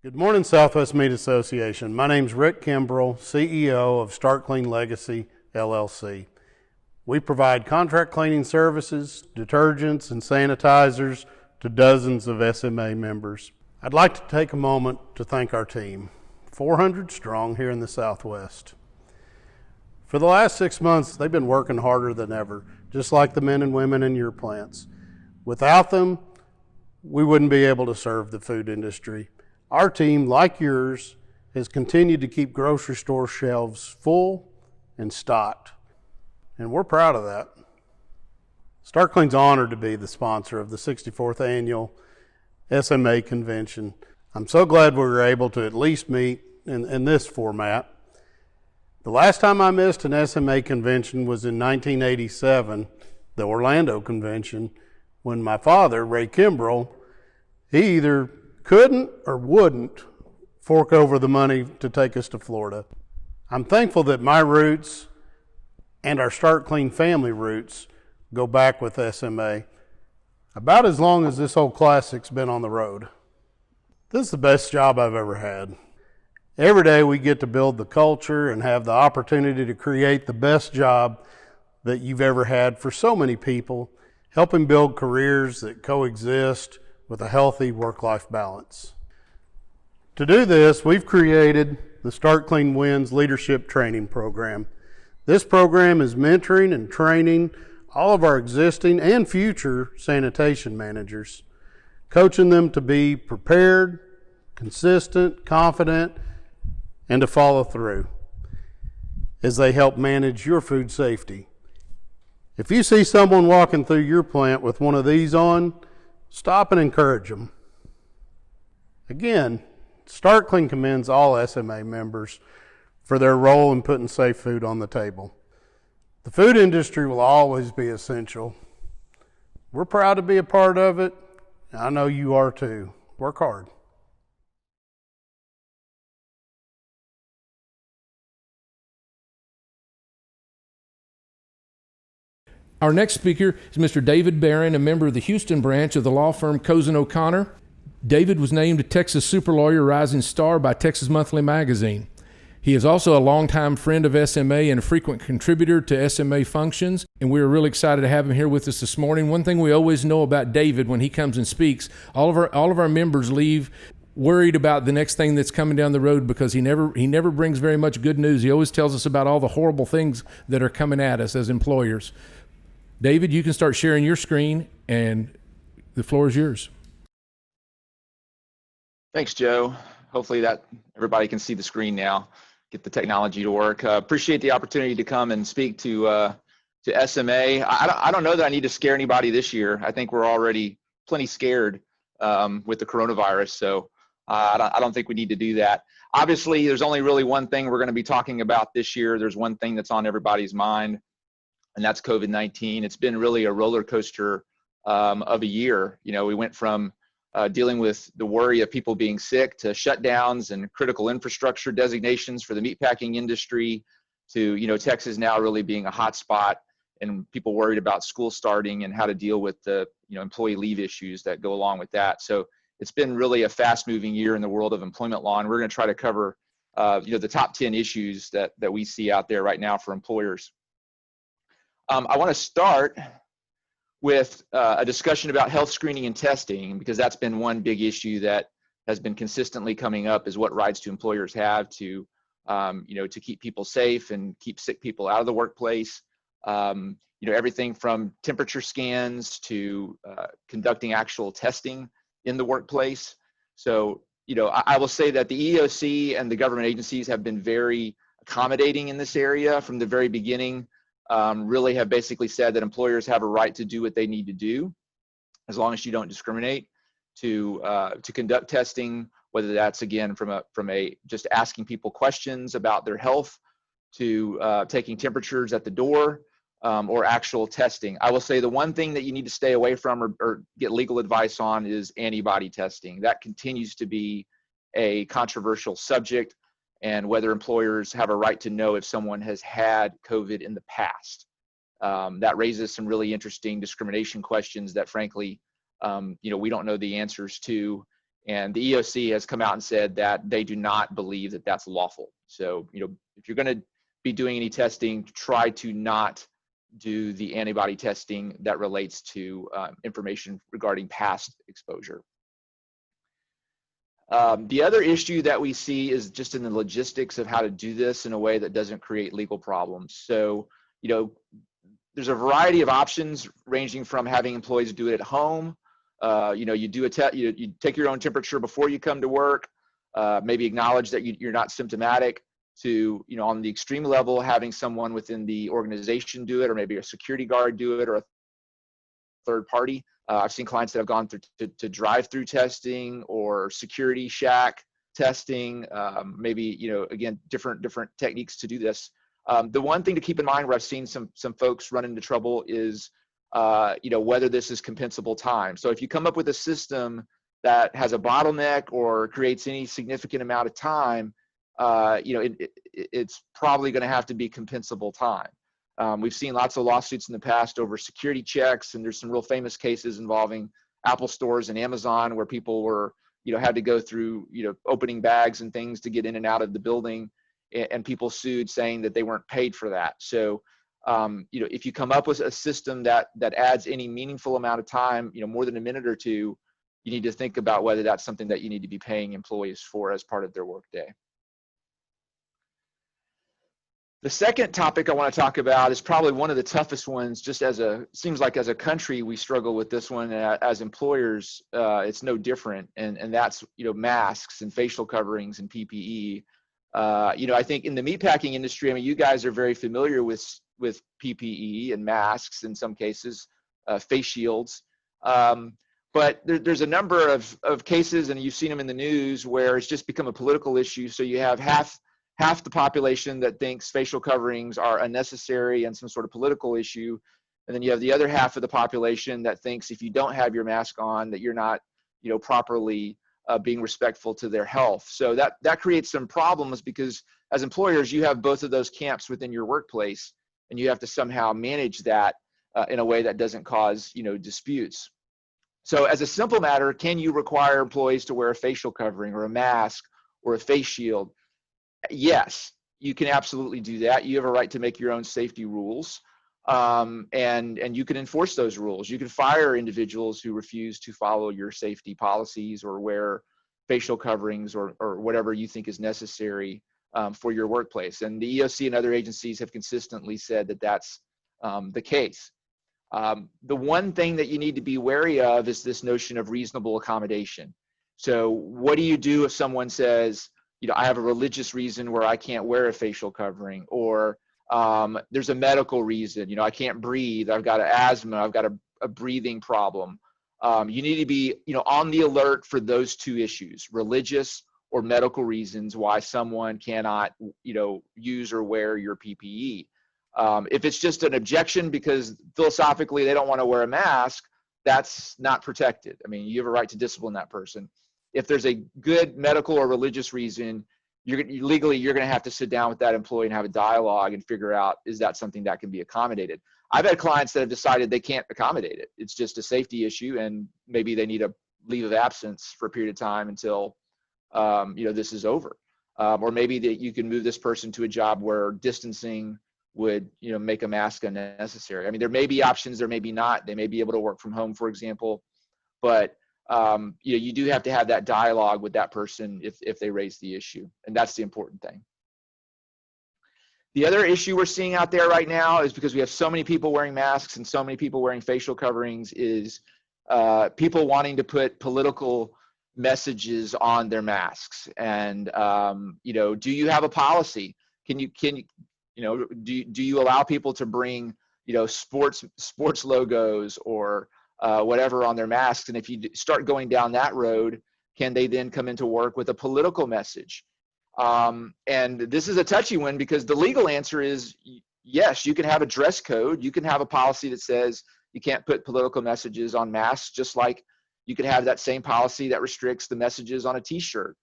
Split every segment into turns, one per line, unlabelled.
Good morning, Southwest Meat Association. My name's Rick Kimbrell, CEO of Start Clean Legacy, LLC. We provide contract cleaning services, detergents, and sanitizers to dozens of SMA members. I'd like to take a moment to thank our team, 400 strong here in the Southwest. For the last 6 months, they've been working harder than ever, just like the men and women in your plants. Without them, we wouldn't be able to serve the food industry. Our team, like yours, has continued to keep grocery store shelves full and stocked, and we're proud of that. Start Clean's honored to be the sponsor of the 64th Annual SMA Convention. I'm so glad we were able to at least meet in this format. The last time I missed an SMA convention was in 1987, the Orlando Convention, when my father, Ray Kimbrell, he either couldn't or wouldn't fork over the money to take us to Florida. I'm thankful that my roots and our Start Clean family roots go back with SMA about as long as this old classic's been on the road. This is the best job I've ever had. Every day we get to build the culture and have the opportunity to create the best job that you've ever had for so many people, helping build careers that coexist with a healthy work-life balance. To do this, we've created the Start Clean Wins Leadership Training Program. This program is mentoring and training all of our existing and future sanitation managers, coaching them to be prepared, consistent, confident, and to follow through as they help manage your food safety. If you see someone walking through your plant with one of these on, stop and encourage them. Again, Start Clean commends all SMA members for their role in putting safe food on the table. The food industry will always be essential. We're proud to be a part of it. I know you are too. Work hard.
Our next speaker is Mr. David Barron, a member of the Houston branch of the law firm Cozen O'Connor. David was named a Texas Super Lawyer Rising Star by Texas Monthly Magazine. He is also a longtime friend of SMA and a frequent contributor to SMA functions, and we are really excited to have him here with us this morning. One thing we always know about David when he comes and speaks, all of our members leave worried about the next thing that's coming down the road because he never brings very much good news. He always tells us about all the horrible things that are coming at us as employers. David, you can start sharing your screen, and the floor is yours.
Thanks, Joe. Hopefully that everybody can see the screen now, get the technology to work. Appreciate the opportunity to come and speak to SMA. I don't know that I need to scare anybody this year. I think we're already plenty scared with the coronavirus, so I don't think we need to do that. Obviously, there's only really one thing we're going to be talking about this year. There's one thing that's on everybody's mind, and that's COVID-19. It's been really a roller coaster of a year. You know, we went from dealing with the worry of people being sick to shutdowns and critical infrastructure designations for the meatpacking industry to, you know, Texas now really being a hot spot and people worried about school starting and how to deal with the, you know, employee leave issues that go along with that. So it's been really a fast moving year in the world of employment law, and we're going to try to cover, you know, the top 10 issues that we see out there right now for employers. I want to start with a discussion about health screening and testing, because that's been one big issue that has been consistently coming up, is what rights do employers have to, you know, to keep people safe and keep sick people out of the workplace. You know, everything from temperature scans to conducting actual testing in the workplace. So, you know, I will say that the EEOC and the government agencies have been very accommodating in this area from the very beginning. Really have basically said that employers have a right to do what they need to do, as long as you don't discriminate, to conduct testing, whether that's again from a just asking people questions about their health, to taking temperatures at the door, or actual testing. I will say the one thing that you need to stay away from or get legal advice on is antibody testing. That continues to be a controversial subject, and whether employers have a right to know if someone has had COVID in the past. That raises some really interesting discrimination questions that frankly, you know, we don't know the answers to. And the EOC has come out and said that they do not believe that that's lawful. So, if you're going to be doing any testing, try to not do the antibody testing that relates to information regarding past exposure. The other issue that we see is just in the logistics of how to do this in a way that doesn't create legal problems. So, there's a variety of options ranging from having employees do it at home. You do a test, you take your own temperature before you come to work, maybe acknowledge that you're not symptomatic, to, on the extreme level, having someone within the organization do it, or maybe a security guard do it, or a third party. I've seen clients that have gone through to drive-through testing or security shack testing, maybe, again, different techniques to do this. The one thing to keep in mind where I've seen some folks run into trouble is, whether this is compensable time. So if you come up with a system that has a bottleneck or creates any significant amount of time, it's probably going to have to be compensable time. We've seen lots of lawsuits in the past over security checks, and there's some real famous cases involving Apple stores and Amazon where people were, had to go through, opening bags and things to get in and out of the building, and people sued saying that they weren't paid for that. So, if you come up with a system that adds any meaningful amount of time, more than a minute or two, you need to think about whether that's something that you need to be paying employees for as part of their workday. The second topic I want to talk about is probably one of the toughest ones. Just seems like as a country we struggle with this one. As employers, it's no different, and that's masks and facial coverings and PPE. I think in the meatpacking industry, you guys are very familiar with PPE and masks in some cases, face shields. But there's a number of cases, and you've seen them in the news, where it's just become a political issue. So you have half the population that thinks facial coverings are unnecessary and some sort of political issue. And then you have the other half of the population that thinks if you don't have your mask on, that you're not, properly being respectful to their health. So that creates some problems, because as employers, you have both of those camps within your workplace, and you have to somehow manage that in a way that doesn't cause, disputes. So as a simple matter, can you require employees to wear a facial covering or a mask or a face shield? Yes, you can absolutely do that. You have a right to make your own safety rules, and you can enforce those rules. You can fire individuals who refuse to follow your safety policies or wear facial coverings or whatever you think is necessary for your workplace. And the EOC and other agencies have consistently said that that's the case. The one thing that you need to be wary of is this notion of reasonable accommodation. So what do you do if someone says, I have a religious reason where I can't wear a facial covering, or there's a medical reason, I can't breathe, I've got asthma, I've got a breathing problem. You need to be, on the alert for those two issues, religious or medical reasons why someone cannot, use or wear your PPE. If it's just an objection because philosophically they don't want to wear a mask, that's not protected. You have a right to discipline that person. If there's a good medical or religious reason, legally you're going to have to sit down with that employee and have a dialogue and figure out, is that something that can be accommodated? I've had clients that have decided they can't accommodate it. It's just a safety issue, and maybe they need a leave of absence for a period of time until this is over. Or maybe that you can move this person to a job where distancing would make a mask unnecessary. There may be options, there may be not. They may be able to work from home, for example, but you do have to have that dialogue with that person if they raise the issue, and that's the important thing. The other issue we're seeing out there right now is, because we have so many people wearing masks and so many people wearing facial coverings, is people wanting to put political messages on their masks. And do you have a policy? Do you allow people to bring sports logos or whatever on their masks? And if you start going down that road, can they then come into work with a political message? And this is a touchy one, because the legal answer is yes, you can have a dress code. You can have a policy that says you can't put political messages on masks, just like you could have that same policy that restricts the messages on a t-shirt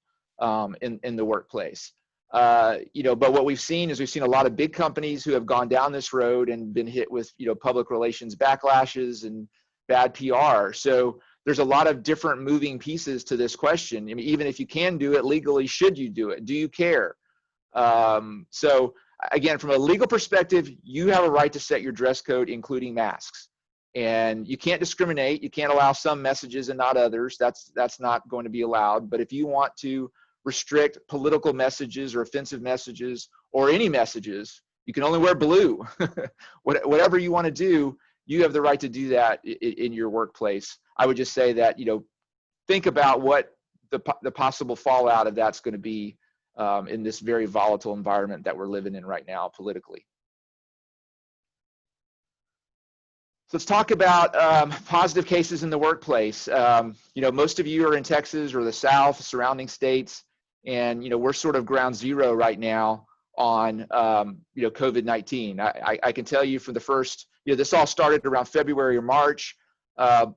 in the workplace. But what we've seen is a lot of big companies who have gone down this road and been hit with public relations backlashes and bad PR. So there's a lot of different moving pieces to this question. I mean, even if you can do it legally, should you do it? Do you care? So again, from a legal perspective, you have a right to set your dress code, including masks. And you can't discriminate. You can't allow some messages and not others. That's not going to be allowed. But if you want to restrict political messages or offensive messages or any messages, you can only wear blue. Whatever you want to do, you have the right to do that in your workplace. I would just say that, think about what the possible fallout of that's going to be in this very volatile environment that we're living in right now politically. So let's talk about positive cases in the workplace. Most of you are in Texas or the South, surrounding states, and we're sort of ground zero right now on COVID-19. I can tell you from the first, this all started around February or March.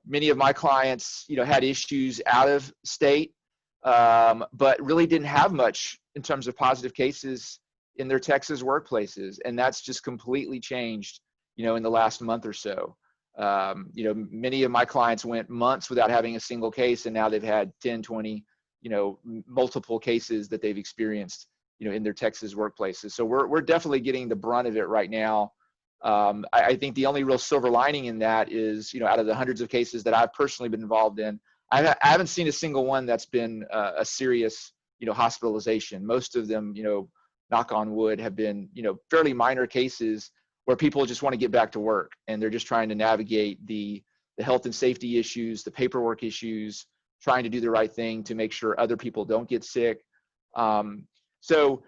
Many of my clients, had issues out of state, but really didn't have much in terms of positive cases in their Texas workplaces, and that's just completely changed in the last month or so. Many of my clients went months without having a single case, and now they've had 10, 20, multiple cases that they've experienced, in their Texas workplaces. So we're definitely getting the brunt of it right now. I think the only real silver lining in that is, out of the hundreds of cases that I've personally been involved in, I haven't seen a single one that's been a serious, hospitalization. Most of them, knock on wood, have been, fairly minor cases where people just want to get back to work, and they're just trying to navigate the health and safety issues, the paperwork issues, trying to do the right thing to make sure other people don't get sick. So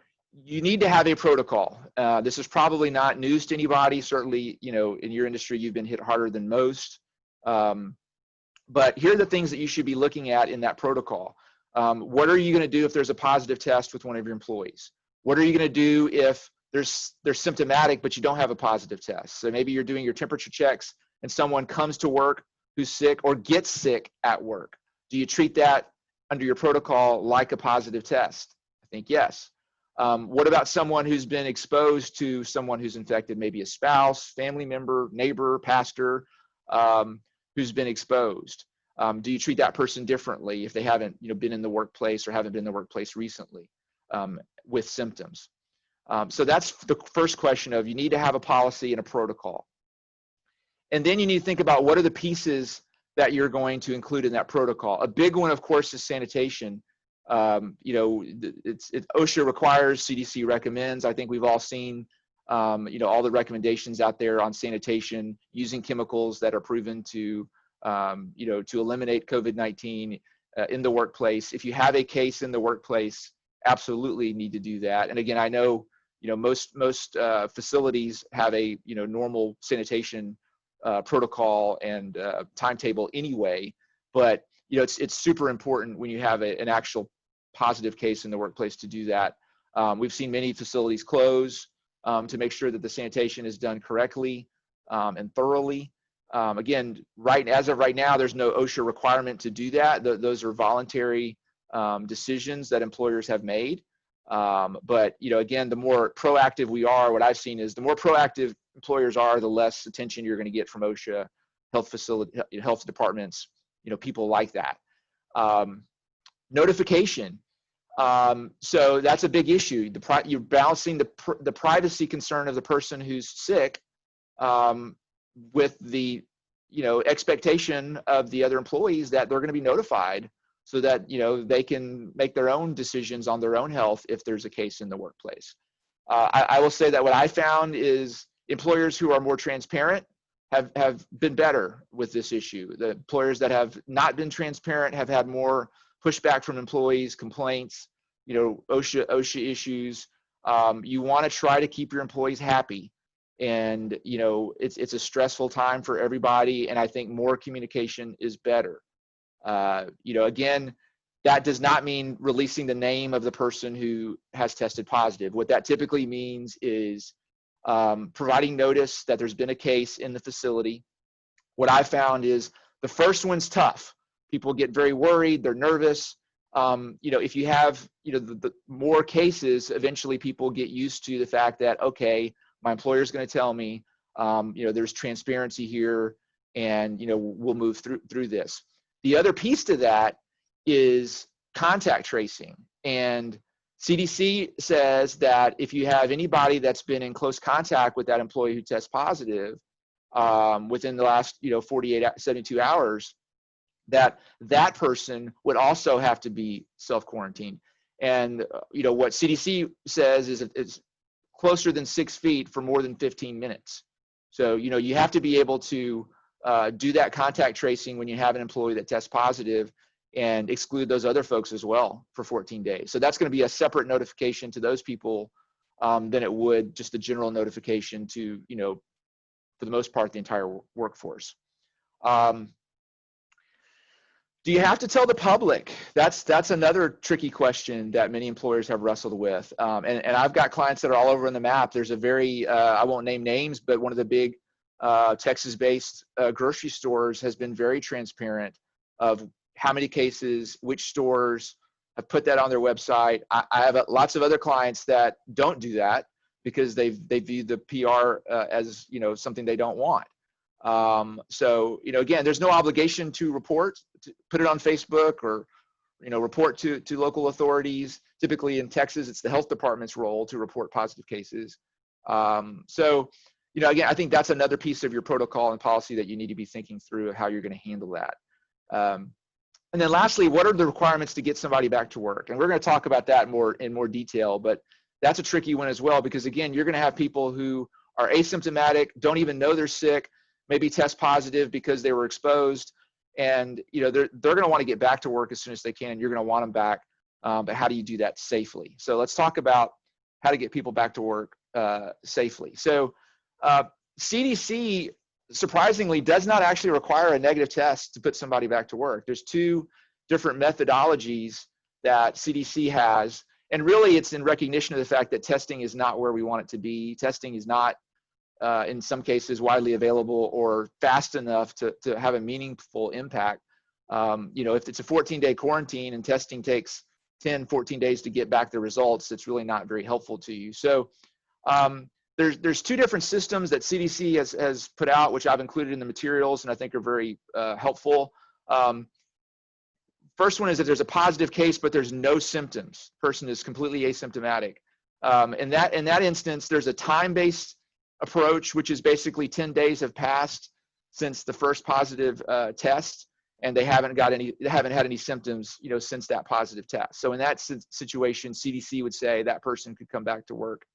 you need to have a protocol. This is probably not news to anybody. Certainly, in your industry, you've been hit harder than most. But here are the things that you should be looking at in that protocol. What are you going to do if there's a positive test with one of your employees? What are you going to do if they're symptomatic, but you don't have a positive test? So maybe you're doing your temperature checks and someone comes to work who's sick or gets sick at work. Do you treat that under your protocol like a positive test? I think yes. What about someone who's been exposed to someone who's infected, maybe a spouse, family member, neighbor, pastor, who's been exposed? Do you treat that person differently if they haven't been in the workplace or haven't been in the workplace recently with symptoms? So that's the first question of, you need to have a policy and a protocol. And then you need to think about what are the pieces that you're going to include in that protocol. A big one, of course, is sanitation. OSHA requires, CDC recommends. I think we've all seen, all the recommendations out there on sanitation, using chemicals that are proven to, to eliminate COVID-19 in the workplace. If you have a case in the workplace, absolutely need to do that. And again, I know, most facilities have a, normal sanitation protocol and timetable anyway, but it's super important when you have an actual positive case in the workplace to do that. We've seen many facilities close to make sure that the sanitation is done correctly and thoroughly. Again, as of right now, there's no OSHA requirement to do that. Those are voluntary decisions that employers have made. But again, the more proactive we are, what I've seen is the more proactive employers are, the less attention you're going to get from OSHA, health departments, people like that. Notification. So that's a big issue. You're balancing the privacy concern of the person who's sick with the expectation of the other employees that they're going to be notified, so that they can make their own decisions on their own health if there's a case in the workplace. I will say that what I found is employers who are more transparent have been better with this issue. The employers that have not been transparent have had more pushback from employees, complaints, OSHA issues. You want to try to keep your employees happy, and it's a stressful time for everybody, and I think more communication is better. Again, that does not mean releasing the name of the person who has tested positive. What that typically means is providing notice that there's been a case in the facility. What I found is the first one's tough. People get very worried, they're nervous. If you have, the more cases, eventually people get used to the fact that, okay, my employer's going to tell me, there's transparency here, and, we'll move through this. The other piece to that is contact tracing. And CDC says that if you have anybody that's been in close contact with that employee who tests positive within the last 48, 72 hours, that person would also have to be self-quarantined. And what CDC says is it's closer than 6 feet for more than 15 minutes. So you have to be able to do that contact tracing when you have an employee that tests positive, and exclude those other folks as well for 14 days. So that's going to be a separate notification to those people than it would just a general notification to, for the most part, the entire workforce. Do you have to tell the public? That's another tricky question that many employers have wrestled with. And I've got clients that are all over on the map. There's a very, I won't name names, but one of the big Texas-based grocery stores has been very transparent of how many cases, which stores have put that on their website. I have lots of other clients that don't do that because they view the PR as something they don't want. So again, there's no obligation to report, to put it on Facebook or report to local authorities. Typically in Texas, it's the health department's role to report positive cases. So again, I think that's another piece of your protocol and policy that you need to be thinking through how you're going to handle that. And then lastly, what are the requirements to get somebody back to work? And we're going to talk about that in more detail, but that's a tricky one as well, because again, you're going to have people who are asymptomatic, don't even know they're sick, maybe test positive because they were exposed, and they're going to want to get back to work as soon as they can. You're going to want them back, but how do you do that safely? So let's talk about how to get people back to work safely. So CDC surprisingly does not actually require a negative test to put somebody back to work. There's two different methodologies that CDC has, and really it's in recognition of the fact that testing is not where we want it to be. Testing is not in some cases widely available or fast enough to have a meaningful impact. If it's a 14-day quarantine and testing takes 10, 14 days to get back the results, it's really not very helpful to you. So there's two different systems that CDC has put out, which I've included in the materials and I think are very helpful. First one is that there's a positive case, but there's no symptoms. Person is completely asymptomatic. In that instance, there's a time-based approach, which is basically 10 days have passed since the first positive test, and they haven't had any symptoms, since that positive test. So in that situation, CDC would say that person could come back to work.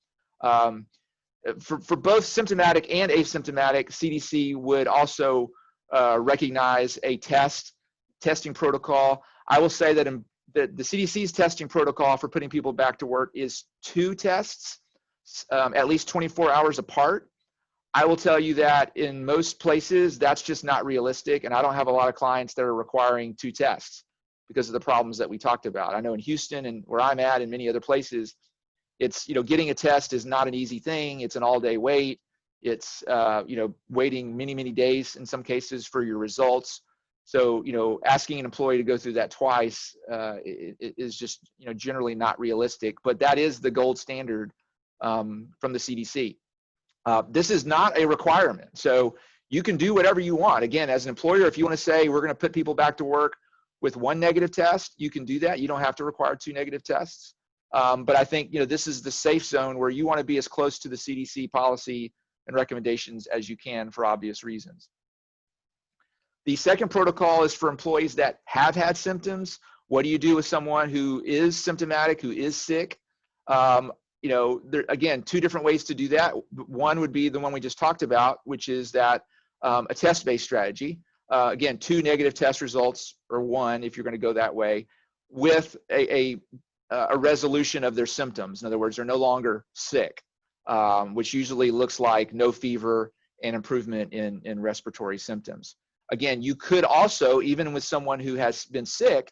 For both symptomatic and asymptomatic, CDC would also recognize a testing protocol. I will say that the CDC's testing protocol for putting people back to work is 2 tests, at least 24 hours apart. I will tell you that in most places, that's just not realistic, and I don't have a lot of clients that are requiring 2 tests because of the problems that we talked about. I know in Houston and where I'm at and many other places, it's, getting a test is not an easy thing. It's an all-day wait. It's, waiting many, many days in some cases for your results. So, asking an employee to go through that twice is just, generally not realistic, but that is the gold standard from the CDC. This is not a requirement. So you can do whatever you want. Again, as an employer, if you want to say we're going to put people back to work with 1 negative test, you can do that. You don't have to require 2 negative tests. But I think, this is the safe zone where you want to be as close to the CDC policy and recommendations as you can for obvious reasons. The second protocol is for employees that have had symptoms. What do you do with someone who is symptomatic, who is sick? There, again, 2 different ways to do that. One would be the one we just talked about, which is that a test-based strategy. Again, 2 negative test results, or 1 if you're going to go that way, with a resolution of their symptoms. In other words, they're no longer sick, which usually looks like no fever and improvement in respiratory symptoms. Again, you could also, even with someone who has been sick,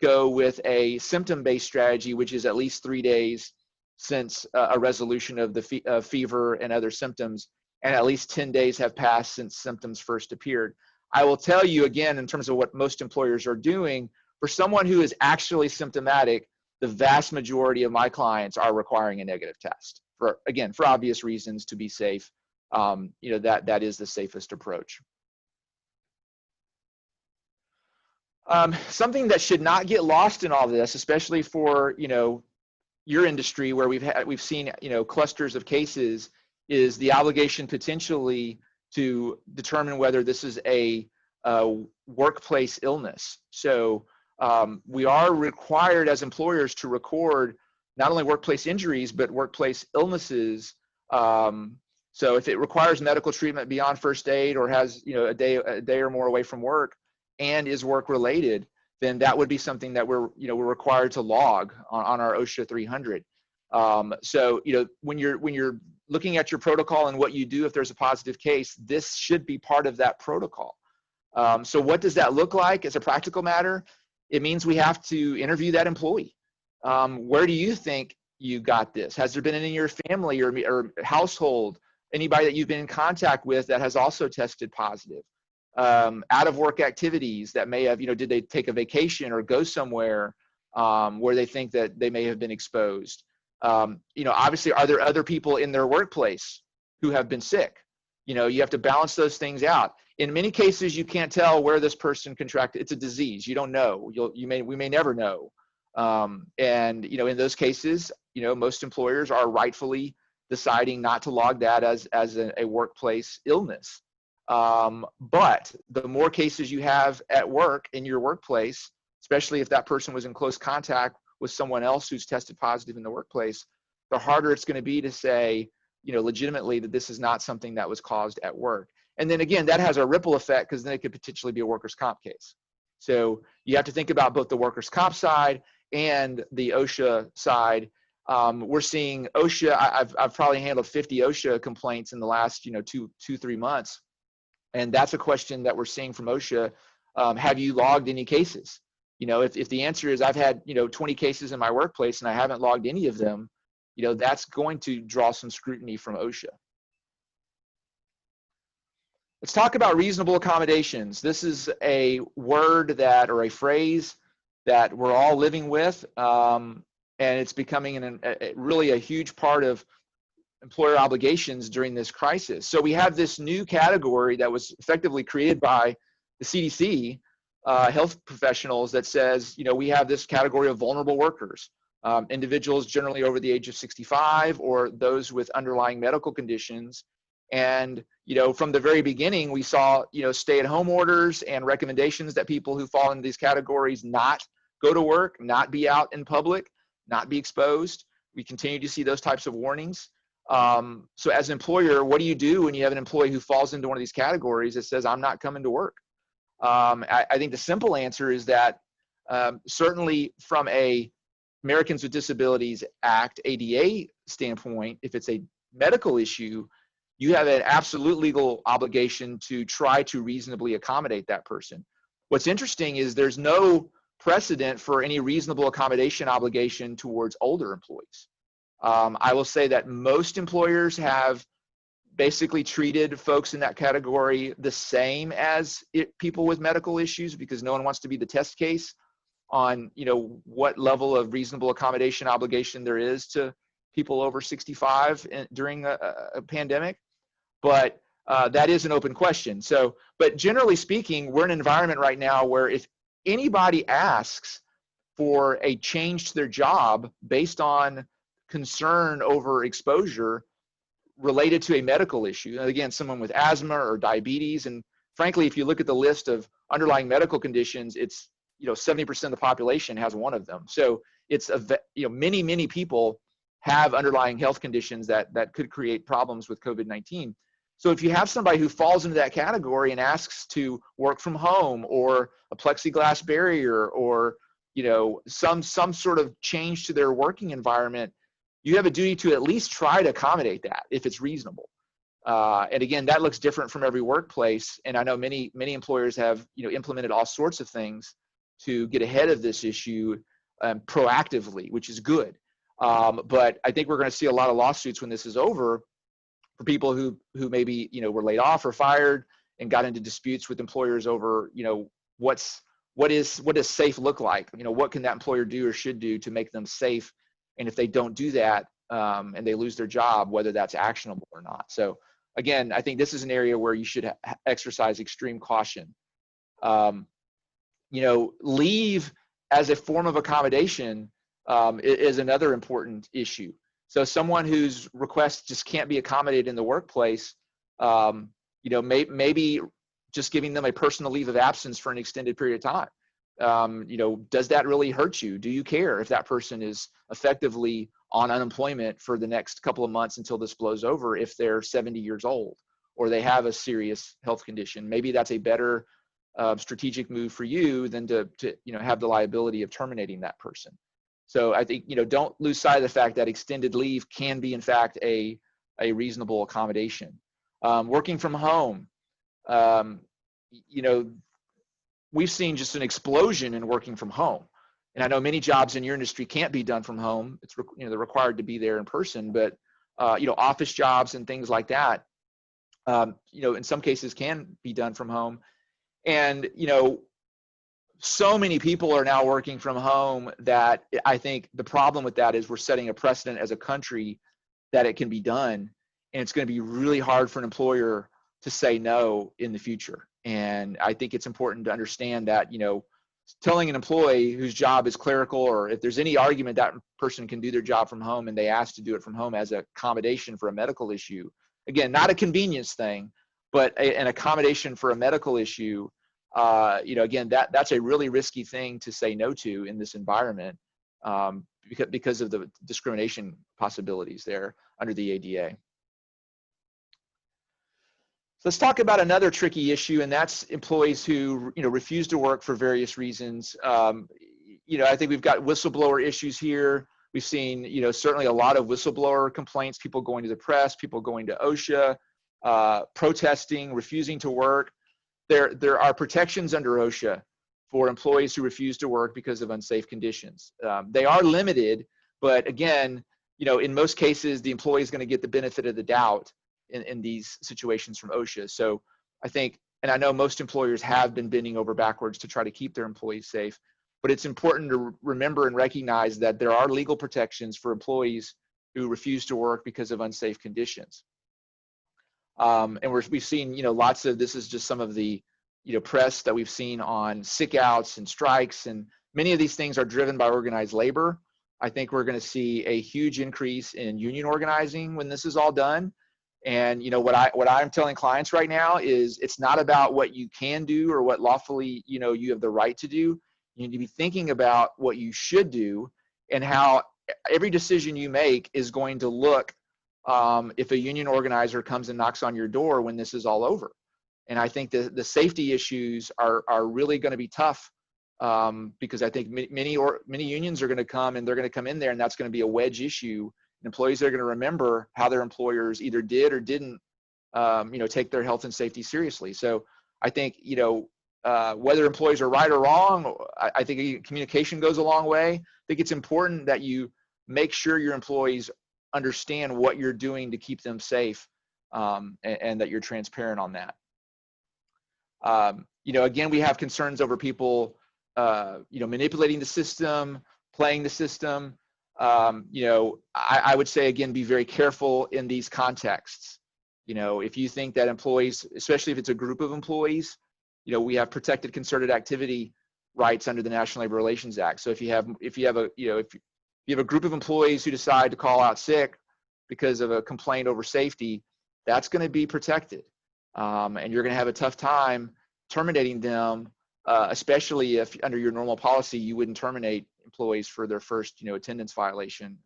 go with a symptom-based strategy, which is at least 3 days since a resolution of the fever and other symptoms, and at least 10 days have passed since symptoms first appeared. I will tell you again, in terms of what most employers are doing, for someone who is actually symptomatic, the vast majority of my clients are requiring a negative test for obvious reasons, to be safe. That is the safest approach. Something that should not get lost in all this, especially for, your industry where we've seen, clusters of cases, is the obligation potentially to determine whether this is a workplace illness. So we are required as employers to record not only workplace injuries, but workplace illnesses. So if it requires medical treatment beyond first aid or has, a day or more away from work and is work related, then that would be something that we're required to log on our OSHA 300. So, when you're looking at your protocol and what you do if there's a positive case, this should be part of that protocol. So what does that look like as a practical matter? It means we have to interview that employee. Where do you think you got this? Has there been any in your family or household, anybody that you've been in contact with that has also tested positive? Out of work activities that may have, did they take a vacation or go somewhere where they think that they may have been exposed? Obviously, are there other people in their workplace who have been sick? You have to balance those things out. In many cases, you can't tell where this person contracted. It's a disease. You don't know. We may never know. And in those cases, most employers are rightfully deciding not to log that as a workplace illness. But the more cases you have at work in your workplace, especially if that person was in close contact with someone else who's tested positive in the workplace, the harder it's going to be to say, legitimately that this is not something that was caused at work. And then again, that has a ripple effect because then it could potentially be a workers' comp case. So you have to think about both the workers' comp side and the OSHA side. We're seeing OSHA, I've probably handled 50 OSHA complaints in the last, 2-3 months. And that's a question that we're seeing from OSHA. Have you logged any cases? If the answer is I've had, 20 cases in my workplace and I haven't logged any of them, that's going to draw some scrutiny from OSHA. Let's talk about reasonable accommodations. This is a word or a phrase that we're all living with, and it's becoming really a huge part of employer obligations during this crisis. So we have this new category that was effectively created by the CDC, health professionals, that says, we have this category of vulnerable workers, individuals generally over the age of 65 or those with underlying medical conditions. And, from the very beginning, we saw, stay-at-home orders and recommendations that people who fall into these categories not go to work, not be out in public, not be exposed. We continue to see those types of warnings. So as an employer, what do you do when you have an employee who falls into one of these categories that says, I'm not coming to work? I think the simple answer is that certainly from a Americans with Disabilities Act, ADA standpoint, if it's a medical issue, you have an absolute legal obligation to try to reasonably accommodate that person. What's interesting is there's no precedent for any reasonable accommodation obligation towards older employees. I will say that most employers have basically treated folks in that category the same as people with medical issues, because no one wants to be the test case on what level of reasonable accommodation obligation there is to people over 65 during a pandemic. But that is an open question. So, but generally speaking, we're in an environment right now where if anybody asks for a change to their job based on concern over exposure related to a medical issue, and again, someone with asthma or diabetes, and frankly, if you look at the list of underlying medical conditions, it's 70% of the population has one of them. So it's many people have underlying health conditions that could create problems with COVID-19. So if you have somebody who falls into that category and asks to work from home, or a plexiglass barrier, or some sort of change to their working environment, you have a duty to at least try to accommodate that if it's reasonable. And again, that looks different from every workplace. And I know many employers have implemented all sorts of things to get ahead of this issue proactively, which is good. But I think we're going to see a lot of lawsuits when this is over for people who maybe were laid off or fired and got into disputes with employers over what does safe look like? What can that employer do or should do to make them safe? And if they don't do that and they lose their job, whether that's actionable or not. So again, I think this is an area where you should exercise extreme caution. leave as a form of accommodation is another important issue. So someone whose request just can't be accommodated in the workplace, maybe just giving them a personal leave of absence for an extended period of time. Does that really hurt you? Do you care if that person is effectively on unemployment for the next couple of months until this blows over if they're 70 years old or they have a serious health condition? Maybe that's a better strategic move for you than to have the liability of terminating that person. So I think, don't lose sight of the fact that extended leave can be, in fact, a reasonable accommodation. Working from home, we've seen just an explosion in working from home. And I know many jobs in your industry can't be done from home. It's, they're required to be there in person, but, office jobs and things like that, in some cases can be done from home. And, so many people are now working from home that I think the problem with that is we're setting a precedent as a country that it can be done. And it's going to be really hard for an employer to say no in the future. And I think it's important to understand that, telling an employee whose job is clerical, or if there's any argument that person can do their job from home and they ask to do it from home as an accommodation for a medical issue, again, not a convenience thing, but an accommodation for a medical issue, again, that's a really risky thing to say no to in this environment because of the discrimination possibilities there under the ADA. So let's talk about another tricky issue, and that's employees who refuse to work for various reasons. I think we've got whistleblower issues here. We've seen certainly a lot of whistleblower complaints, people going to the press, people going to OSHA, protesting, refusing to work. There are protections under OSHA for employees who refuse to work because of unsafe conditions. They are limited, but again, in most cases, the employee is going to get the benefit of the doubt in these situations from OSHA. So I think, and I know most employers have been bending over backwards to try to keep their employees safe, but it's important to remember and recognize that there are legal protections for employees who refuse to work because of unsafe conditions. And we've seen, lots of, this is just some of the, press that we've seen on sick outs and strikes, and many of these things are driven by organized labor. I think we're going to see a huge increase in union organizing when this is all done. And what I'm telling clients right now is it's not about what you can do or what lawfully you have the right to do. You need to be thinking about what you should do and how every decision you make is going to look if a union organizer comes and knocks on your door when this is all over. And I think the safety issues are really going to be tough because I think many unions are going to come and they're going to come in there, and that's going to be a wedge issue. Employees are going to remember how their employers either did or didn't, take their health and safety seriously. So I think, whether employees are right or wrong, I think communication goes a long way. I think it's important that you make sure your employees understand what you're doing to keep them safe, and that you're transparent on that. Again, we have concerns over people, manipulating the system, playing the system. I would say, again, be very careful in these contexts. If you think that employees, especially if it's a group of employees, we have protected concerted activity rights under the National Labor Relations Act. So if you have a group of employees who decide to call out sick because of a complaint over safety, that's going to be protected. And you're going to have a tough time terminating them, especially if under your normal policy, you wouldn't terminate employees for their first, attendance violation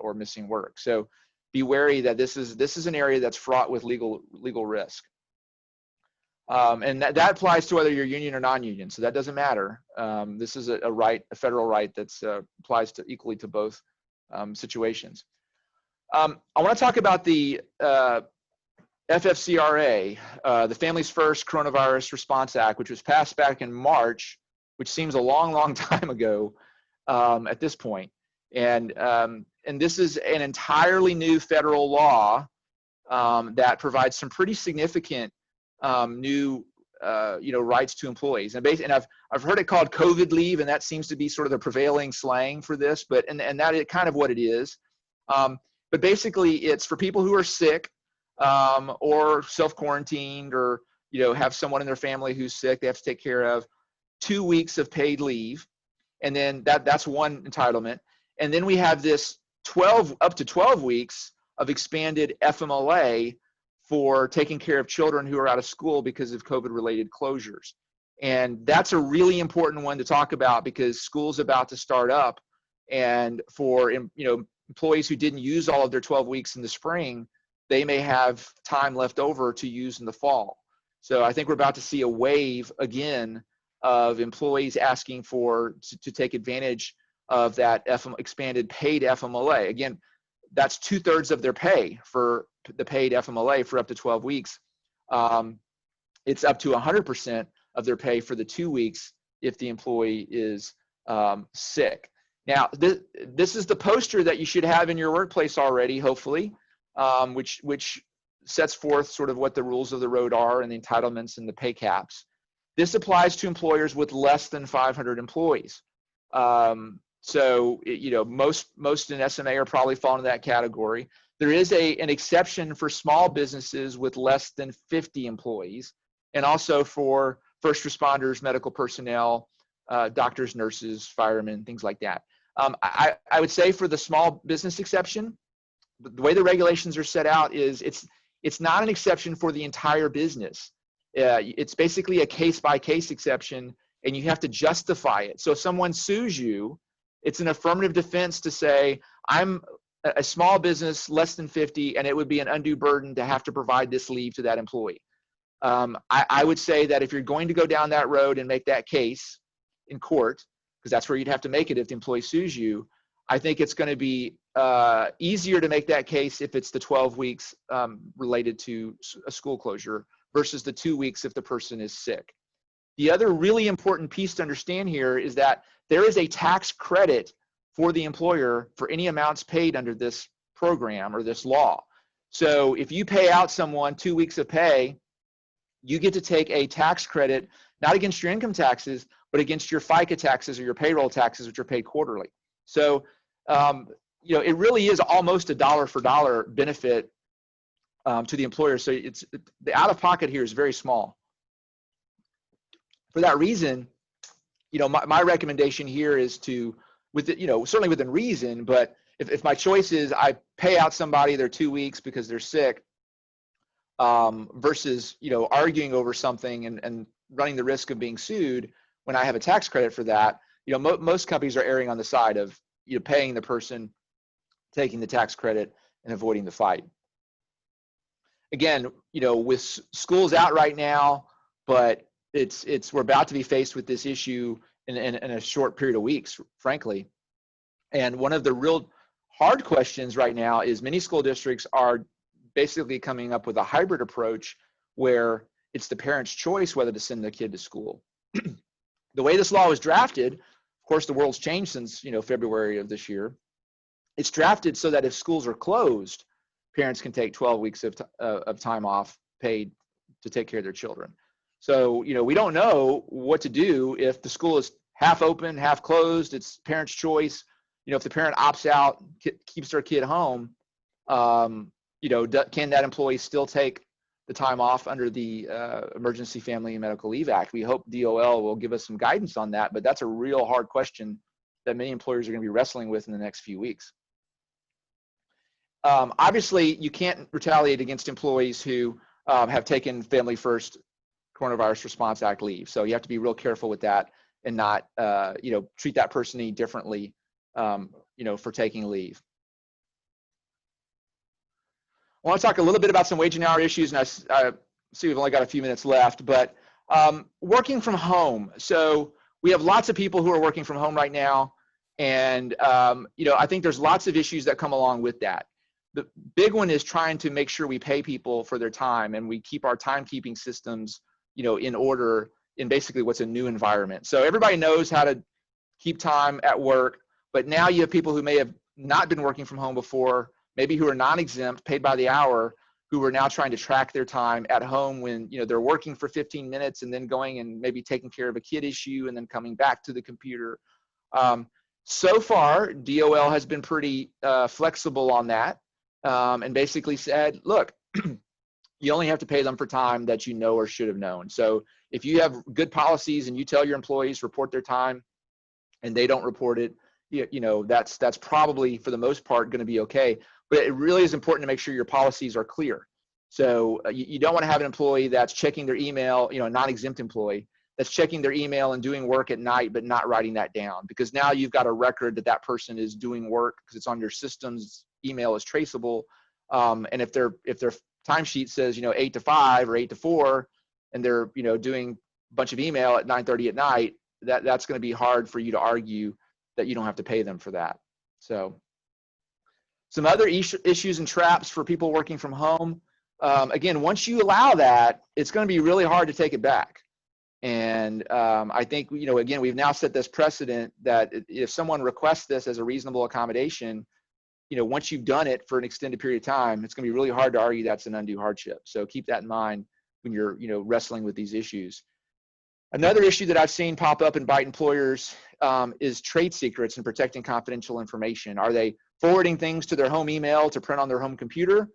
or missing work. So be wary that this is an area that's fraught with legal risk. And that applies to whether you're union or non-union. So that doesn't matter. This is a federal right that's applies to equally to both situations. I want to talk about the FFCRA, the Families First Coronavirus Response Act, which was passed back in March, which seems a long, long time ago at this point. And this is an entirely new federal law that provides some pretty significant new rights to employees. And I've heard it called COVID leave, and that seems to be sort of the prevailing slang for this, but that is kind of what it is. But basically, it's for people who are sick or self-quarantined or have someone in their family who's sick they have to take care of. 2 weeks of paid leave, and then that's one entitlement. And then we have this up to 12 weeks of expanded FMLA for taking care of children who are out of school because of COVID-related closures. And that's a really important one to talk about because school's about to start up, and for employees who didn't use all of their 12 weeks in the spring, they may have time left over to use in the fall. So I think we're about to see a wave again of employees asking to take advantage of that expanded paid FMLA. Again, that's 2/3 of their pay for the paid FMLA for up to 12 weeks. It's up to 100% of their pay for the 2 weeks if the employee is sick. Now, this is the poster that you should have in your workplace already, hopefully, which sets forth sort of what the rules of the road are and the entitlements and the pay caps. This applies to employers with less than 500 employees. So, most in SMA are probably falling in that category. There is an exception for small businesses with less than 50 employees, and also for first responders, medical personnel, doctors, nurses, firemen, things like that. I would say for the small business exception, the way the regulations are set out is it's not an exception for the entire business. It's basically a case-by-case exception, and you have to justify it. So if someone sues you, it's an affirmative defense to say, I'm a small business, less than 50, and it would be an undue burden to have to provide this leave to that employee. I would say that if you're going to go down that road and make that case in court, because that's where you'd have to make it if the employee sues you, I think it's going to be easier to make that case if it's the 12 weeks related to a school closure versus the 2 weeks if the person is sick. The other really important piece to understand here is that there is a tax credit for the employer for any amounts paid under this program or this law. So if you pay out someone 2 weeks of pay, you get to take a tax credit, not against your income taxes, but against your FICA taxes or your payroll taxes, which are paid quarterly. So, it really is almost a dollar for dollar benefit to the employer. So the out-of-pocket here is very small. For that reason, my recommendation here is to, certainly within reason, but if my choice is I pay out somebody their 2 weeks because they're sick, versus arguing over something and running the risk of being sued when I have a tax credit for that, most companies are erring on the side of paying the person, taking the tax credit, and avoiding the fight. Again, with schools out right now, but we're about to be faced with this issue in a short period of weeks, frankly. And one of the real hard questions right now is many school districts are basically coming up with a hybrid approach where it's the parent's choice whether to send the kid to school. The way this law was drafted, of course, the world's changed since February of this year. It's drafted so that if schools are closed, parents can take 12 weeks of time off paid to take care of their children. So, we don't know what to do if the school is half open, half closed. It's parent's choice. If the parent opts out, keeps their kid home, can that employee still take the time off under the Emergency Family and Medical Leave Act? We hope DOL will give us some guidance on that, but that's a real hard question that many employers are going to be wrestling with in the next few weeks. Obviously, you can't retaliate against employees who have taken Family First Coronavirus Response Act leave. So you have to be real careful with that and not, treat that person any differently, for taking leave. I want to talk a little bit about some wage and hour issues, and I see we've only got a few minutes left, but working from home. So we have lots of people who are working from home right now, and I think there's lots of issues that come along with that. The big one is trying to make sure we pay people for their time and we keep our timekeeping systems, in order in basically what's a new environment. So everybody knows how to keep time at work, but now you have people who may have not been working from home before, maybe who are non-exempt, paid by the hour, who are now trying to track their time at home when they're working for 15 minutes and then going and maybe taking care of a kid issue and then coming back to the computer. So far, DOL has been pretty flexible on that, and basically said, look, You only have to pay them for time that you know or should have known. So if you have good policies and you tell your employees report their time and they don't report it, that's probably for the most part going to be okay. But it really is important to make sure your policies are clear. So you don't want to have an employee that's checking their email, a non-exempt employee that's checking their email and doing work at night, but not writing that down, because now you've got a record that that person is doing work because it's on your systems, email is traceable. And if their timesheet says, 8 to 5 or 8 to 4, and they're, doing a bunch of email at 9:30 at night, that's going to be hard for you to argue that you don't have to pay them for that. So some other issues and traps for people working from home. Again, once you allow that, it's going to be really hard to take it back. And I think, again, we've now set this precedent that if someone requests this as a reasonable accommodation, once you've done it for an extended period of time, it's going to be really hard to argue that's an undue hardship. So keep that in mind when you're, wrestling with these issues. Another issue that I've seen pop up and bite employers is trade secrets and protecting confidential information. Are they forwarding things to their home email to print on their home computer?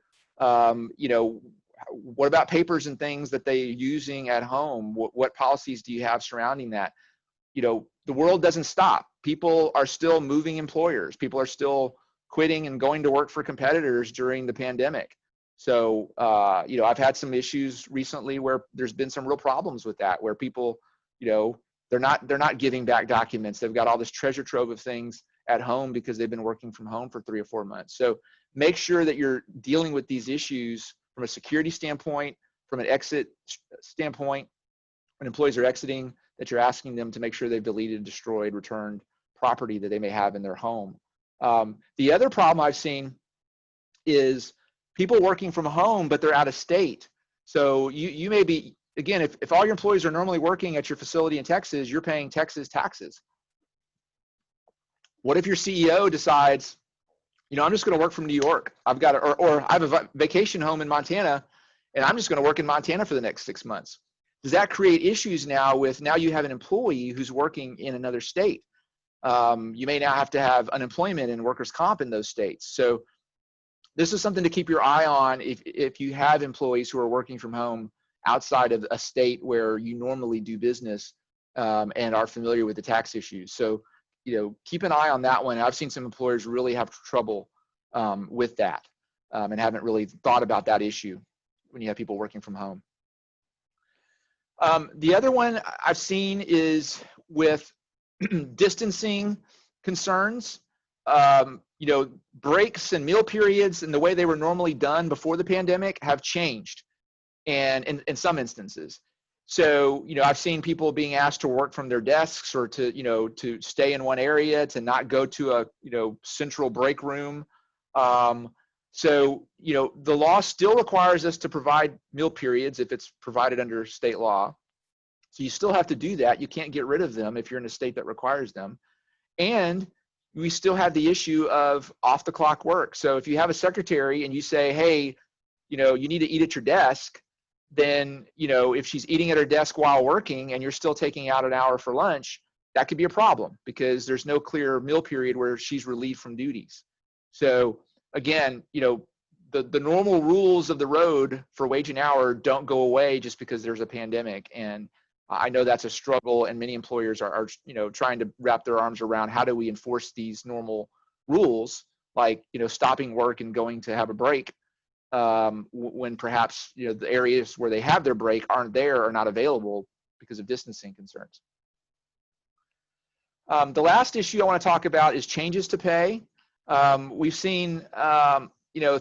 What about papers and things that they're using at home? What policies do you have surrounding that? The world doesn't stop. People are still moving employers. People are still quitting and going to work for competitors during the pandemic. So, I've had some issues recently where there's been some real problems with that, where people, they're not giving back documents. They've got all this treasure trove of things at home because they've been working from home for 3 or 4 months. So make sure that you're dealing with these issues from a security standpoint, from an exit standpoint. When employees are exiting, that you're asking them to make sure they've deleted, destroyed, returned property that they may have in their home. The other problem I've seen is people working from home, but they're out of state. So you may be, again, if all your employees are normally working at your facility in Texas, you're paying Texas taxes. What if your CEO decides, I'm just going to work from New York. I've got, or I have a vacation home in Montana, and I'm just going to work in Montana for the next 6 months. Does that create issues now you have an employee who's working in another state? You may now have to have unemployment and workers' comp in those states. So this is something to keep your eye on if you have employees who are working from home outside of a state where you normally do business and are familiar with the tax issues. So, keep an eye on that one. I've seen some employers really have trouble with that and haven't really thought about that issue when you have people working from home. The other one I've seen is with distancing concerns. Breaks and meal periods and the way they were normally done before the pandemic have changed, and in some instances. So, I've seen people being asked to work from their desks or to stay in one area, to not go to a, central break room. So, the law still requires us to provide meal periods if it's provided under state law. So you still have to do that. You can't get rid of them if you're in a state that requires them. And we still have the issue of off the clock work. So if you have a secretary and you say, hey, you need to eat at your desk, then, if she's eating at her desk while working and you're still taking out an hour for lunch, that could be a problem because there's no clear meal period where she's relieved from duties. So again, the normal rules of the road for wage and hour don't go away just because there's a pandemic. And I know that's a struggle, and many employers are trying to wrap their arms around how do we enforce these normal rules, like, stopping work and going to have a break when perhaps, the areas where they have their break aren't there or not available because of distancing concerns. The last issue I want to talk about is changes to pay. We've seen,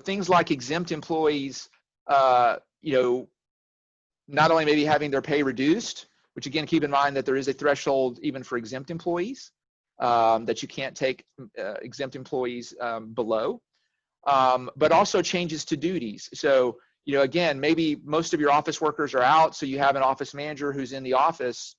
things like exempt employees, not only maybe having their pay reduced, which again, keep in mind that there is a threshold even for exempt employees, that you can't take exempt employees below, but also changes to duties. So, again, maybe most of your office workers are out, so you have an office manager who's in the office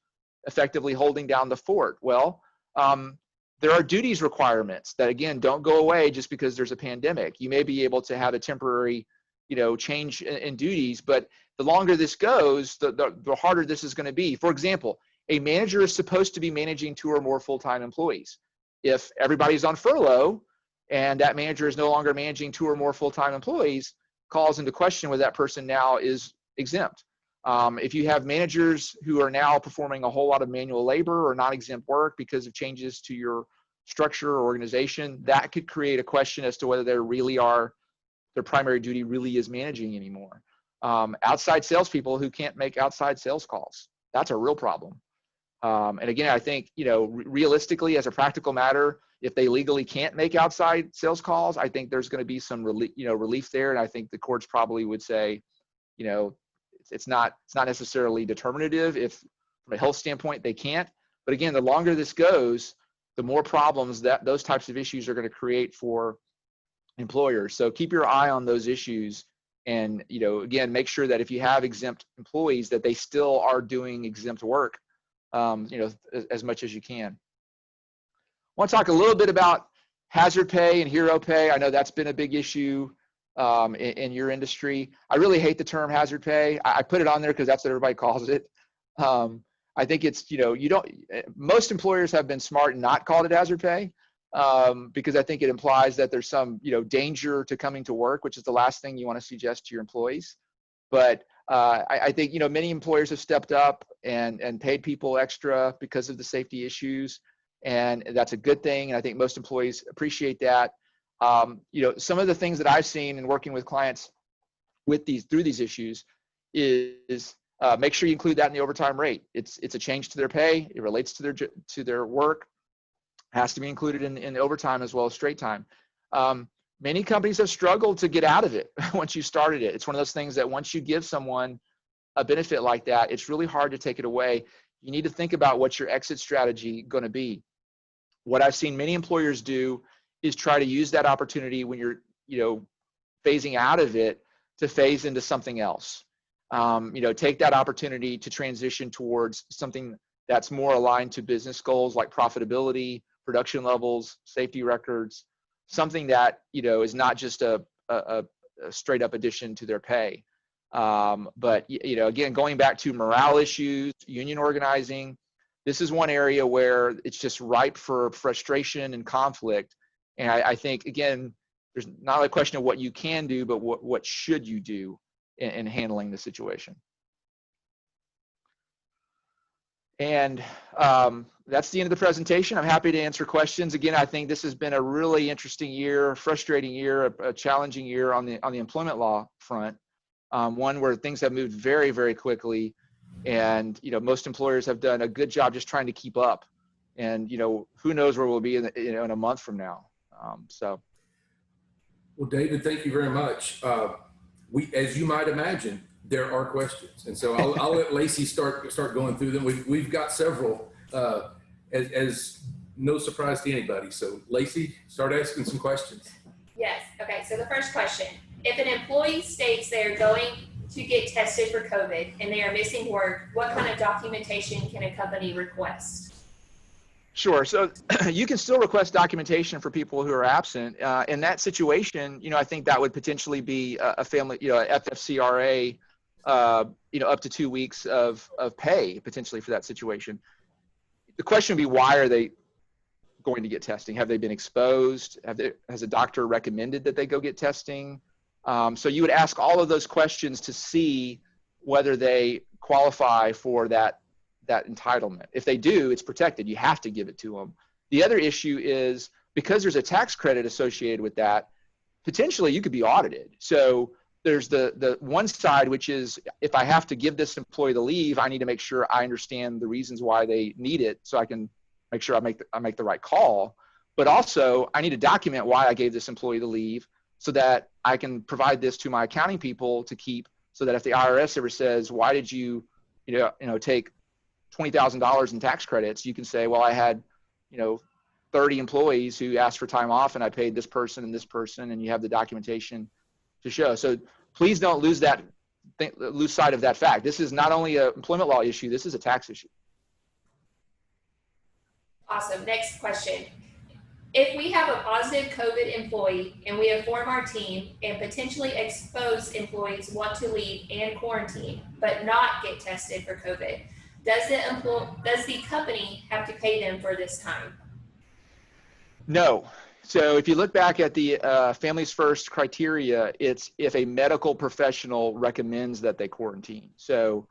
effectively holding down the fort. Well, there are duties requirements that, again, don't go away just because there's a pandemic. You may be able to have a temporary, change in duties, but the longer this goes, the harder this is going to be. For example, a manager is supposed to be managing 2 or more full-time employees. If everybody's on furlough and that manager is no longer managing 2 or more full-time employees, calls into question whether that person now is exempt. If you have managers who are now performing a whole lot of manual labor or non-exempt work because of changes to your structure or organization, that could create a question as to whether their primary duty really is managing anymore. Outside salespeople who can't make outside sales calls, that's a real problem. And again, I think, realistically, as a practical matter, if they legally can't make outside sales calls, I think there's going to be some relief there. And I think the courts probably would say, it's not necessarily determinative if from a health standpoint they can't. But again, the longer this goes, the more problems that those types of issues are going to create for employers. So keep your eye on those issues. And, again, make sure that if you have exempt employees, that they still are doing exempt work, as much as you can. I want to talk a little bit about hazard pay and hero pay. I know that's been a big issue in your industry. I really hate the term hazard pay. I put it on there because that's what everybody calls it. I think it's, most employers have been smart and not called it hazard pay because I think it implies that there's some, danger to coming to work, which is the last thing you want to suggest to your employees. But I think, many employers have stepped up and paid people extra because of the safety issues. And that's a good thing. And I think most employees appreciate that. Some of the things that I've seen in working with clients through these issues is make sure you include that in the overtime rate. It's a change to their pay. It relates to their work. Has to be included in the overtime as well as straight time. Many companies have struggled to get out of it once you started it. It's one of those things that once you give someone a benefit like that, it's really hard to take it away. You need to think about what's your exit strategy going to be. What I've seen many employers do is try to use that opportunity when you're, phasing out of it to phase into something else. Take that opportunity to transition towards something that's more aligned to business goals like profitability, production levels, safety records, something that, is not just a straight up addition to their pay. But, again, going back to morale issues, union organizing, this is one area where it's just ripe for frustration and conflict. And I think, again, there's not a question of what you can do, but what should you do in handling the situation. And that's the end of the presentation. I'm happy to answer questions. Again, I think this has been a really interesting year, frustrating year, a challenging year on the employment law front. One where things have moved very, very quickly. And, most employers have done a good job just trying to keep up. And, who knows where we'll be in a month from now.
Well, David, thank you very much. As you might imagine, there are questions. And so I'll let Lacey start going through them. We've got several, as no surprise to anybody. So Lacey, start asking some questions.
Yes. Okay. So the first question, if an employee states they're going to get tested for COVID and they are missing work, what kind of documentation can a company request?
Sure. So you can still request documentation for people who are absent. In that situation, I think that would potentially be a family, FFCRA, up to 2 weeks of pay potentially for that situation. The question would be, why are they going to get testing? Have they been exposed? Has a doctor recommended that they go get testing? So you would ask all of those questions to see whether they qualify for that entitlement. If they do, it's protected. You have to give it to them. The other issue is because there's a tax credit associated with that, potentially you could be audited. So there's the one side, which is if I have to give this employee the leave, I need to make sure I understand the reasons why they need it so I can make sure I make the right call. But also I need to document why I gave this employee the leave so that I can provide this to my accounting people to keep, so that if the IRS ever says, why did you take $20,000 in tax credits, you can say, well, I had, 30 employees who asked for time off and I paid this person, and you have the documentation to show. So please don't lose sight of that fact. This is not only an employment law issue, this is a tax issue.
Awesome. Next question. If we have a positive COVID employee and we inform our team and potentially exposed employees want to leave and quarantine, but not get tested for COVID, does the company have to pay them for this time?
No, So if you look back at the Families First criteria, it's if a medical professional recommends that they quarantine. So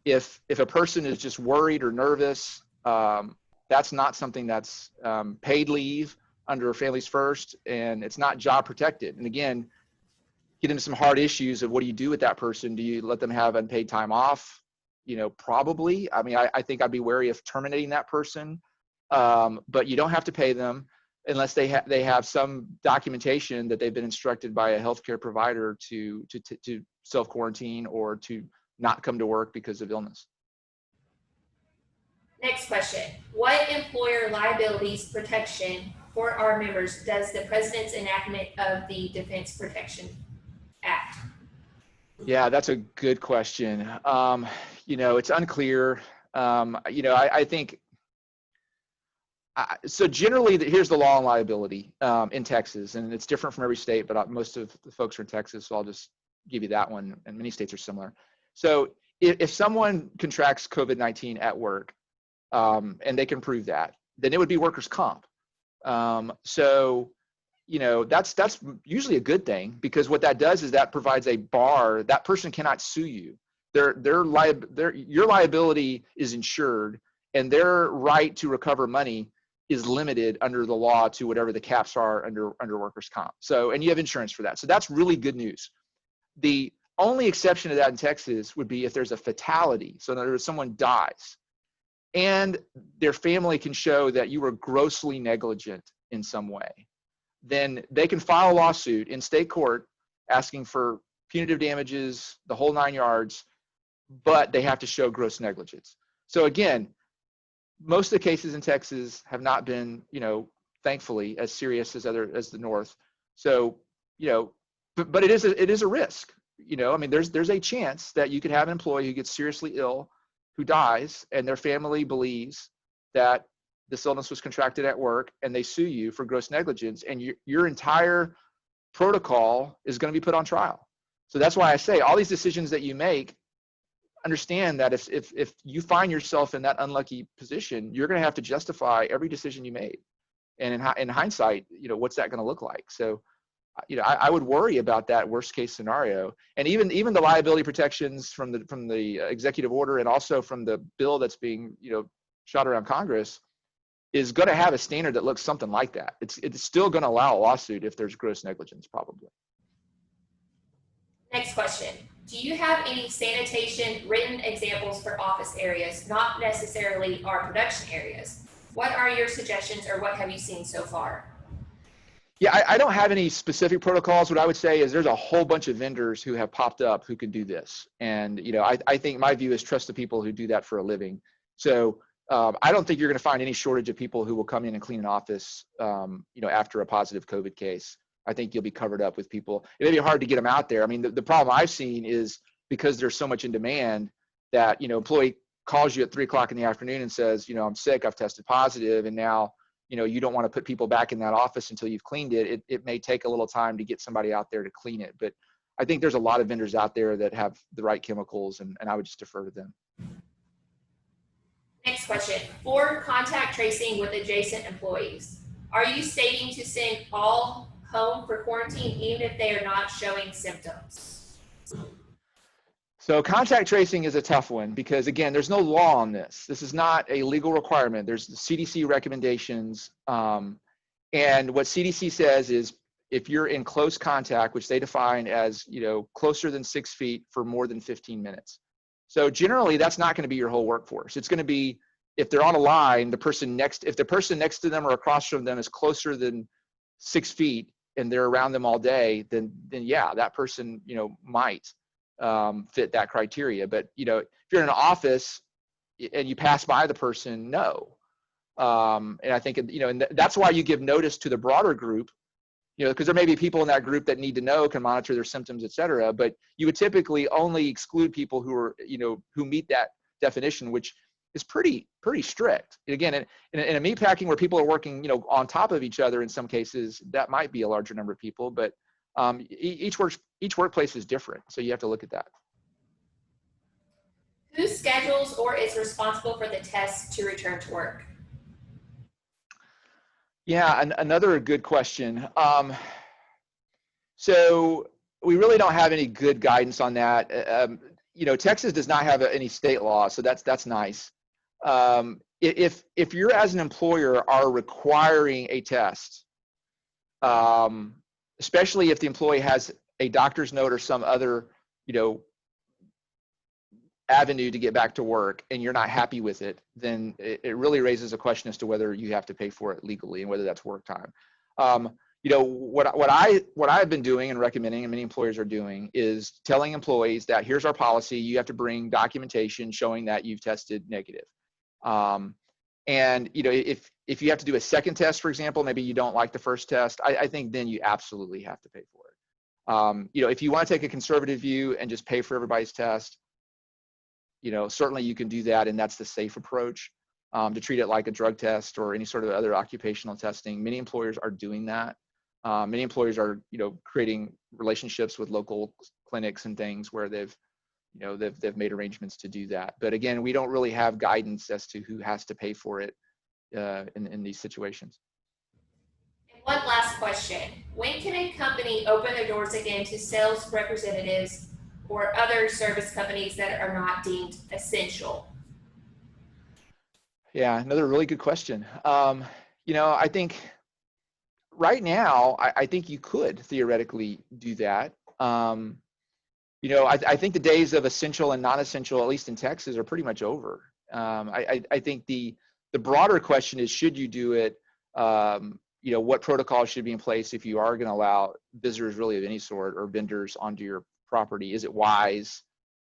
if a person is just worried or nervous, that's not something that's paid leave under Families First, and it's not job protected. And again, get into some hard issues of what do you do with that person? Do you let them have unpaid time off? Probably. I mean, I think I'd be wary of terminating that person, but you don't have to pay them unless they have some documentation that they've been instructed by a healthcare provider to self-quarantine or to not come to work because of illness.
Next question. What employer liabilities protection for our members does the President's enactment of the Defense Protection Act?
Yeah, that's a good question. It's unclear. I think, so generally, here's the law on liability in Texas, and it's different from every state, but most of the folks are in Texas, so I'll just give you that one, and many states are similar. So if someone contracts COVID-19 at work, and they can prove that, then it would be workers' comp. That's usually a good thing, because what that does is that provides a bar. That person cannot sue you. Your liability is insured, and their right to recover money is limited under the law to whatever the caps are under workers' comp. So, and you have insurance for that. So that's really good news. The only exception to that in Texas would be if there's a fatality. So in other words, someone dies and their family can show that you were grossly negligent in some way, then they can file a lawsuit in state court asking for punitive damages, the whole 9 yards, but they have to show gross negligence. So again, most of the cases in Texas have not been, thankfully, as serious as the North. So, but it is a risk. There's a chance that you could have an employee who gets seriously ill, who dies, and their family believes that this illness was contracted at work, and they sue you for gross negligence, and your entire protocol is going to be put on trial. So that's why I say all these decisions that you make, understand that if you find yourself in that unlucky position, you're going to have to justify every decision you made. And in hindsight, what's that going to look like? So, I would worry about that worst case scenario. And even the liability protections from the executive order, and also from the bill that's being shot around Congress, is going to have a standard that looks something like that. It's still going to allow a lawsuit if there's gross negligence, probably.
Next question. Do you have any sanitation written examples for office areas, not necessarily our production areas? What are your suggestions, or what have you seen so far?
Yeah, I don't have any specific protocols. What I would say is there's a whole bunch of vendors who have popped up who can do this. And, I think my view is trust the people who do that for a living. So I don't think you're going to find any shortage of people who will come in and clean an office, after a positive COVID case. I think you'll be covered up with people. It may be hard to get them out there. I mean, the problem I've seen is because there's so much in demand that, employee calls you at 3:00 in the afternoon and says, I'm sick, I've tested positive, and now, you don't want to put people back in that office until you've cleaned it. It may take a little time to get somebody out there to clean it, but I think there's a lot of vendors out there that have the right chemicals, and I would just defer to them.
Next question. For contact tracing with adjacent employees, are you stating to send all home for quarantine even if they are not showing symptoms?
So contact tracing is a tough one, because again, there's no law on this. This is not a legal requirement. There's the CDC recommendations. And what CDC says is if you're in close contact, which they define as, closer than 6 feet for more than 15 minutes. So generally that's not going to be your whole workforce. It's going to be, if they're on a line, if the person next to them or across from them is closer than 6 feet and they're around them all day, then yeah, that person, might fit that criteria. But, if you're in an office and you pass by the person, no. And I think, and that's why you give notice to the broader group, because there may be people in that group that need to know, can monitor their symptoms, et cetera. But you would typically only exclude people who are, who meet that definition, which is pretty strict. Again, in a meat packing where people are working, on top of each other, in some cases, that might be a larger number of people, but each workplace is different. So you have to look at that.
Who schedules or is responsible for the tests to return to work?
Yeah, another good question. So we really don't have any good guidance on that. Texas does not have any state law, so that's nice. If you're as an employer are requiring a test, especially if the employee has a doctor's note or some other, avenue to get back to work, and you're not happy with it, then it really raises a question as to whether you have to pay for it legally and whether that's work time. What I've been doing and recommending, and many employers are doing, is telling employees that here's our policy. You have to bring documentation showing that you've tested negative. And if you have to do a second test, for example, maybe you don't like the first test, I think then you absolutely have to pay for it. If you want to take a conservative view and just pay for everybody's test, certainly you can do that, and that's the safe approach. To treat it like a drug test or any sort of other occupational testing. Many employers are doing that. Many employers are, creating relationships with local clinics and things where they've made arrangements to do that. But again, we don't really have guidance as to who has to pay for it in these situations.
And one last question. When can a company open their doors again to sales representatives or other service companies that are not deemed essential?
Yeah, another really good question. I think right now, I think you could theoretically do that. I think the days of essential and non-essential, at least in Texas, are pretty much over. I think the broader question is, should you do it? What protocols should be in place if you are going to allow visitors really of any sort or vendors onto your property? Is it wise?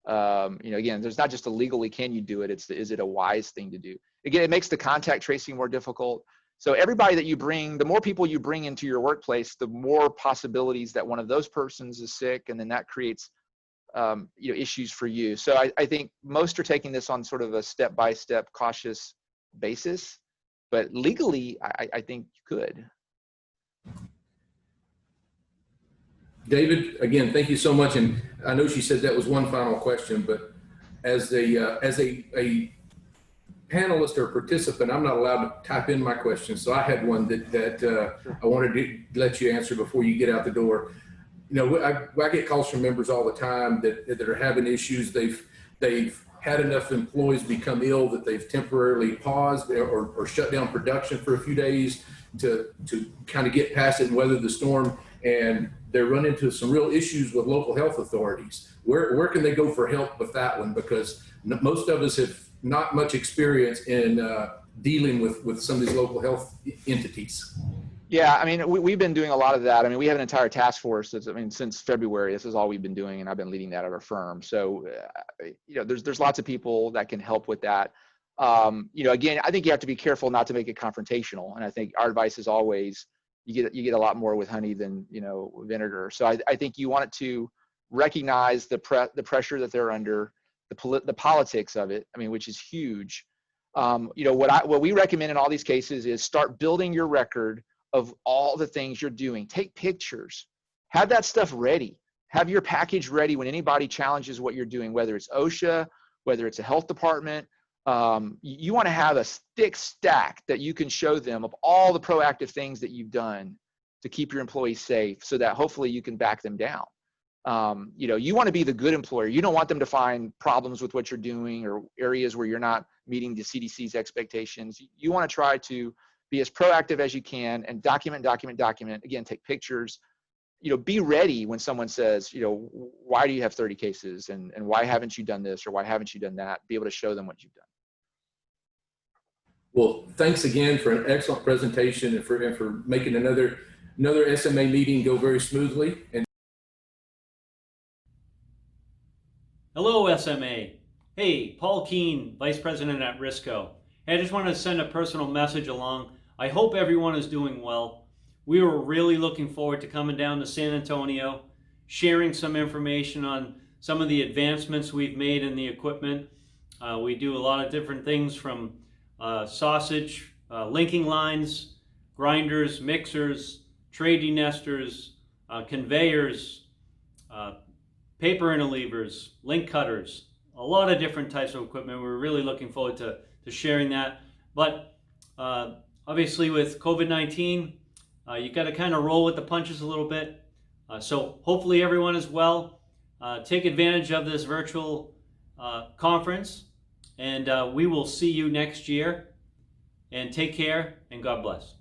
Again, there's not just a legally can you do it, is it a wise thing to do? Again, it makes the contact tracing more difficult. So everybody that you bring, the more people you bring into your workplace, the more possibilities that one of those persons is sick, and then that creates issues for you. So I think most are taking this on sort of a step-by-step cautious basis, but legally, I think you could.
David, again, thank you so much. And I know she said that was one final question, but as a panelist or participant, I'm not allowed to type in my questions. So I had one that I wanted to let you answer before you get out the door. I get calls from members all the time that are having issues. They've had enough employees become ill that they've temporarily paused or shut down production for a few days to kind of get past it and weather the storm. And they run into some real issues with local health authorities. Where can they go for help with that one? Because most of us have not much experience in dealing with some of these local health entities.
Yeah, we've been doing a lot of that. We have an entire task force since February. This is all we've been doing, and I've been leading that at our firm. So, there's lots of people that can help with that. Again, I think you have to be careful not to make it confrontational. And I think our advice is always, you get a lot more with honey than vinegar. So I think you want it to recognize the pressure that they're under, the politics of it. Which is huge. What we recommend in all these cases is start building your record of all the things you're doing. Take pictures, have that stuff ready, have your package ready when anybody challenges what you're doing, whether it's OSHA, whether it's a health department. You want to have a thick stack that you can show them of all the proactive things that you've done to keep your employees safe, so that hopefully you can back them down. You want to be the good employer. You don't want them to find problems with what you're doing or areas where you're not meeting the CDC's expectations. You want to try to be as proactive as you can and document. Again, take pictures. Be ready when someone says, why do you have 30 cases and why haven't you done this or why haven't you done that? Be able to show them what you've done.
Well, thanks again for an excellent presentation and for making another SMA meeting go very smoothly. And
hello, SMA. Hey, Paul Keene, Vice President at Risco. Hey, I just wanted to send a personal message along. I hope everyone is doing well. We were really looking forward to coming down to San Antonio, sharing some information on some of the advancements we've made in the equipment. We do a lot of different things from sausage, linking lines, grinders, mixers, tray denesters, conveyors, paper interleavers, link cutters, a lot of different types of equipment. We're really looking forward to sharing that. But obviously with COVID-19, you got to kind of roll with the punches a little bit. So hopefully everyone is well. Take advantage of this virtual conference, and we will see you next year. And take care, and God bless.